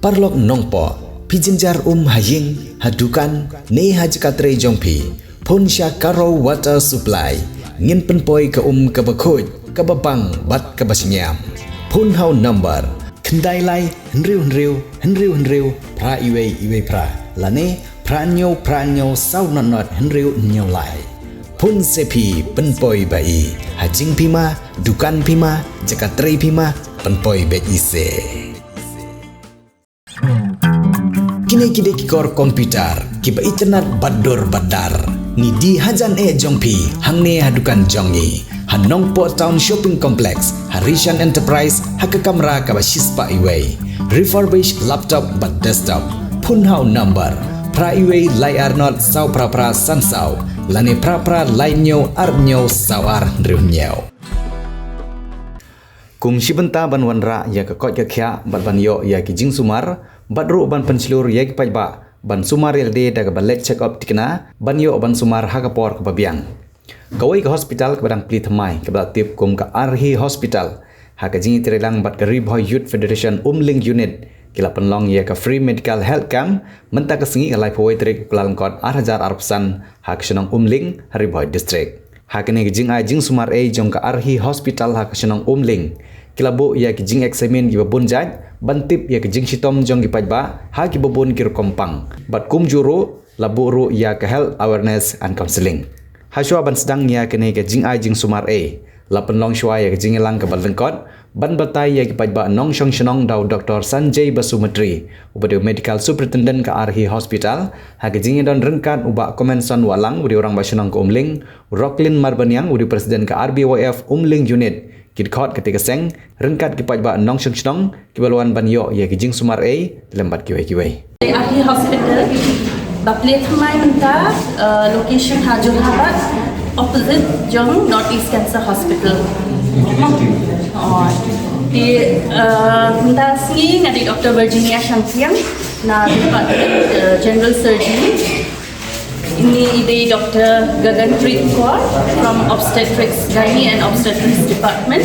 parlok Nongpoh, pijinjar haying, hadukan, ne hajkatrei jongpi, phun sya karo water supply, ngin penpoi ke kebakhoj, kebabang bat kebasinyam. Phun hau number, kendai lai, henriu, pra iwe pra, lane, pranyo, sau not henriu nyau lai. Phun sepi penpoi bai, hajing pima, dukan pima, jakatrei pima, penpoi bet ise. Kini kikor komputer, kiba internet badar. Ni di hajan jongpi, hangne hadukan jongi. Han Nongpoh Town Shopping Complex, Harishan Enterprise, haka kamera kaba shispa iway. Refurbished laptop but desktop. Phun hau number, pra iway layar not sau pra sansau. Lane pra lainyo arnyo sawar riunyo. Kung sibenta ban wanra ya ke kot kya bat ban yo ya ki Jingsumar, bat ru ban pencelur ya ki pajba, ban sumar yelde daga balek check up tikna, ban yo ban sumar hakapor ke babiang. Kawai ke hospital ke badang pli thamai ke badak tip kum ke Arhi hospital, haka jingi tirelang bat ke Bhoi Youth Federation Umling unit, kila penlong ya ke free medical health camp, menta ke sengi alai Bhoi trik kulalong kot 8,000 arpusan, haka Shnong Umling, Bhoi district. Haka ni ke Jingsumar jong ke Arhi hospital haka Shnong Umling. Kilabu ya ke jing eksamen ki babun jaj, bantip ya ke jing sitom jong ki pajba, ha ki babun ki kompang. Bat kum juru, labu ru ya ke health awareness and counseling. Ha shua ban sedang ya ke ne ke Jingsumar lapan long shua ya ke jing elang ke Ryngkat, ban batai ya ki pajba Shnong dau Dr. Sanjay Basumatri, ubade medical superintendent ke Arhi hospital, ha ke jing don Ryngkat uba komensan walang udi orang Shnong ke Umling, Roklin Marbanyang udi presiden ke Rbyf Umling unit. Kidkot ketika seng, Ryngkat ki pajba Shnong, kibaluan ban yo ya ki Jingsumar lembat kiwai. Arhi hospital, baple thamai menta location Hajurhabad, opposite Jong North East Cancer Hospital. Di menta singi ngadi Dr. Virginia Shantiang, na Department General Surgery. Ini ide Dr. Gagan Kaur from Obstetrics, Gynae and Obstetrics Department.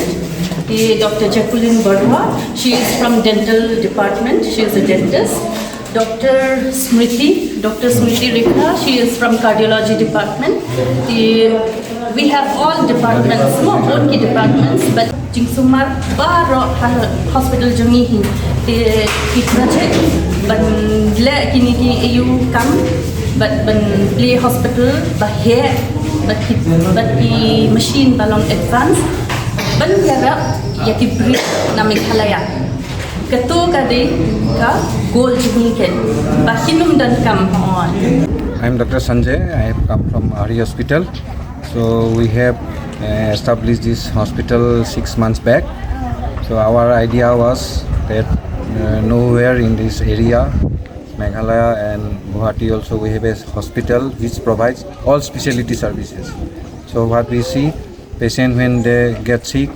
The Dr. Jacqueline Bardwa, she is from Dental Department, she is a dentist. Dr. Smriti Rekha, she is from Cardiology Department. We have all departments, no own departments, but Jingsumar Baro Hospital Jungi the project, but le kini ki EU come. But ban play hospital bahaya, but the machine balong advance, ban yara yaki bridge na Meghalaya. Kato kade ka goal jumingken, bahinum dan kam on. I'm Dr. Sanjay. I have come from Arhi hospital. So we have established this hospital 6 months back. So our idea was that nowhere in this area, Meghalaya and Guwahati also we have a hospital which provides all specialty services. So what we see, patient when they get sick,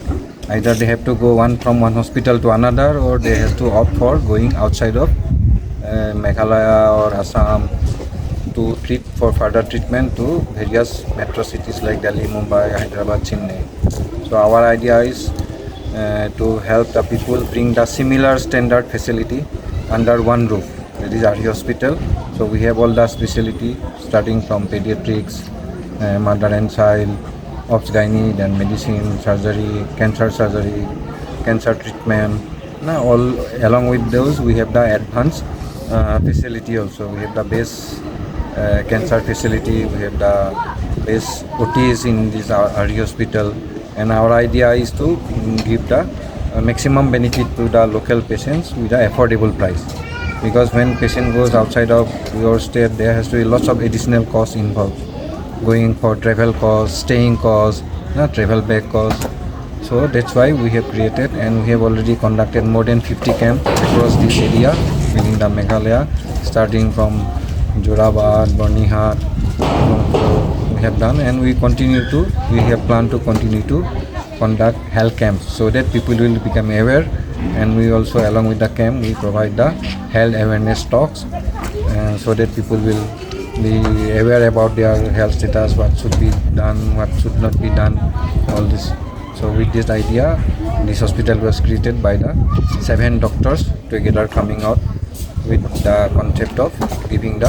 either they have to go from one hospital to another, or they have to opt for going outside of Meghalaya or Assam to treat for further treatment to various metro cities like Delhi, Mumbai, Hyderabad, Chennai. So our idea is to help the people bring the similar standard facility under one roof. That is Arhi hospital. So we have all the specialty starting from pediatrics, mother and child, obs gynae, then medicine, surgery, cancer treatment. Now all along with those we have the advanced facility also. We have the base cancer facility, we have the base OTs in this Arhi hospital, and our idea is to give the maximum benefit to the local patients with an affordable price. Because when patient goes outside of your state, there has to be lots of additional costs involved, going for travel costs, staying costs, travel bag costs. So that's why we have created, and we have already conducted more than 50 camps across this area within the Meghalaya, starting from Jorabad, Bornihar, we have done, and we have planned to continue to conduct health camps so that people will become aware. And we also, along with the camp, we provide the health awareness talks so that people will be aware about their health status, what should be done, what should not be done, all this. So with this idea, this hospital was created by the 7 doctors together coming out with the concept of giving the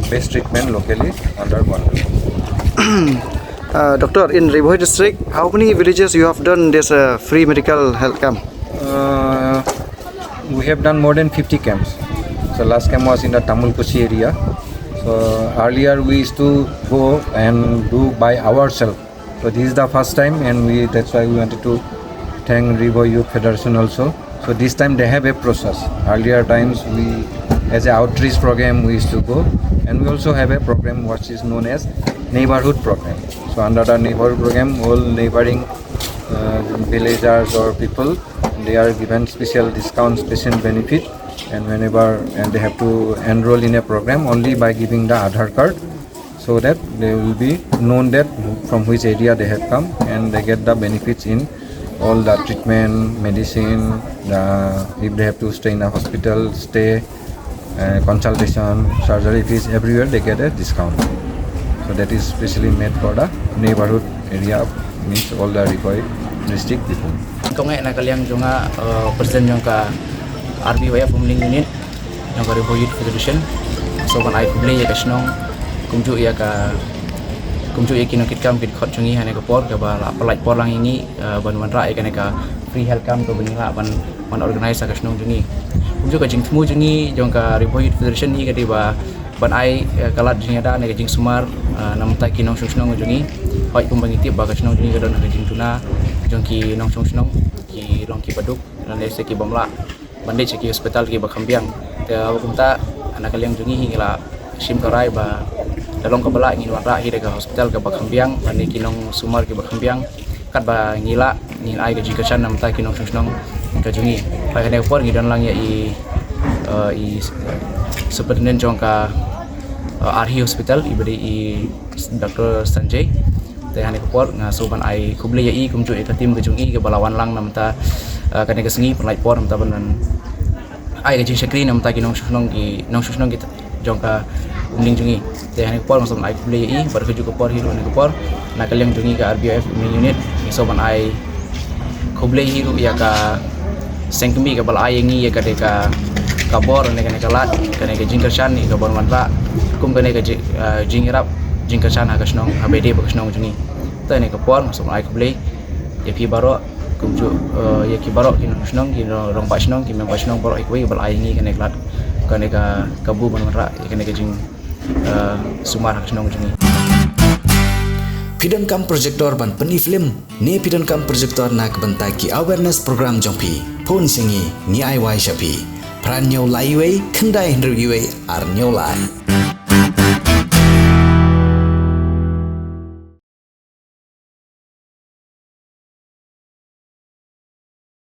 best treatment locally under one roof. Doctor, in Bhoi district, how many villages you have done this free medical health camp? We have done more than 50 camps. So last camp was in the Tamulkuchi area. So earlier we used to go and do by ourselves. So this is the first time, and that's why we wanted to thank Bhoi Youth Federation also. So this time they have a process. Earlier times we, as an outreach program, we used to go, and we also have a program which is known as neighborhood program. So under the neighborhood program, all neighboring villagers or people, they are given special discounts, patient benefit, and they have to enroll in a program only by giving the Aadhaar card, so that they will be known that from which area they have come, and they get the benefits in all the treatment, medicine, if they have to stay in a hospital, consultation, surgery fees, everywhere they get a discount. So that is specially made for the neighborhood area, means all the Bhoi district people. Kongai nak kalian jonga presiden jongka Rbyf Umling unit jongka Bhoi Youth Federation. So ban ai kumle ya ka Shnong kumju ya kino kitkam kit khot chungi hane ka por ka ba apalai por lang ini ban ra ya ka free health camp to benila ban organize ka Shnong jungi. Kumju ka Jingsumar jungi jongka Bhoi Youth Federation ni ka di ba ban ai kalat jinga da ne ka Jingsumar namta ki Shnong jungi. Hoi pembangkit ba ka Shnong jungi ka don ka Jingtuna jongki Shnong ki long ki paduk dan desa ki bamla bandai ki hospital ki bakambiang te kumta anak kalian jungi hingga sim karai ba dalong kabala ngi wara hi ka hospital ka bakambiang bandai ki Sumar ki bakambiang kat ba ngila ni ai ka jikasan namta ki Shnong ka jungi pa kana por ngi dan lang ya i superintendent jongka Arhi hospital ibadi i Dr. Sanjay te hane kopor nga soban ai kuble ya i kumju e katim ke jungi ke balawan lang namta kane ke sengi perlai por namta banan ai ke jingshakri namta ki Shnong ki jongka Umling jungi te hane kopor soban ai kuble ya i bar ke ju kopor hiru ne kopor na kalian jungi ke Rbyf Umling unit soban ai kuble hiru ya ka sengkemi ke bal ai ngi ya ka de ka khubor ne kane kalat kane ke jingkersan ni ke bonwan ra kum kane ke jingirap jingkersan ha ka Shnong habede ba Shnong jungi ta ne ka por masuk ai kuble ya pi baro kumju ya ki baro ki Shnong ki rong pa Shnong ki member Shnong baro ikwe bal ai ngi kane klat kane ka kabu ban ra kane ka jing sumar ha Shnong jungi Pidan kam projector ban peni film ne pidan kam projector nak bentai ki awareness program jongpi phun singi ni ai wai shapi pran nyau lai wei khandai hendru yue ar nyau lai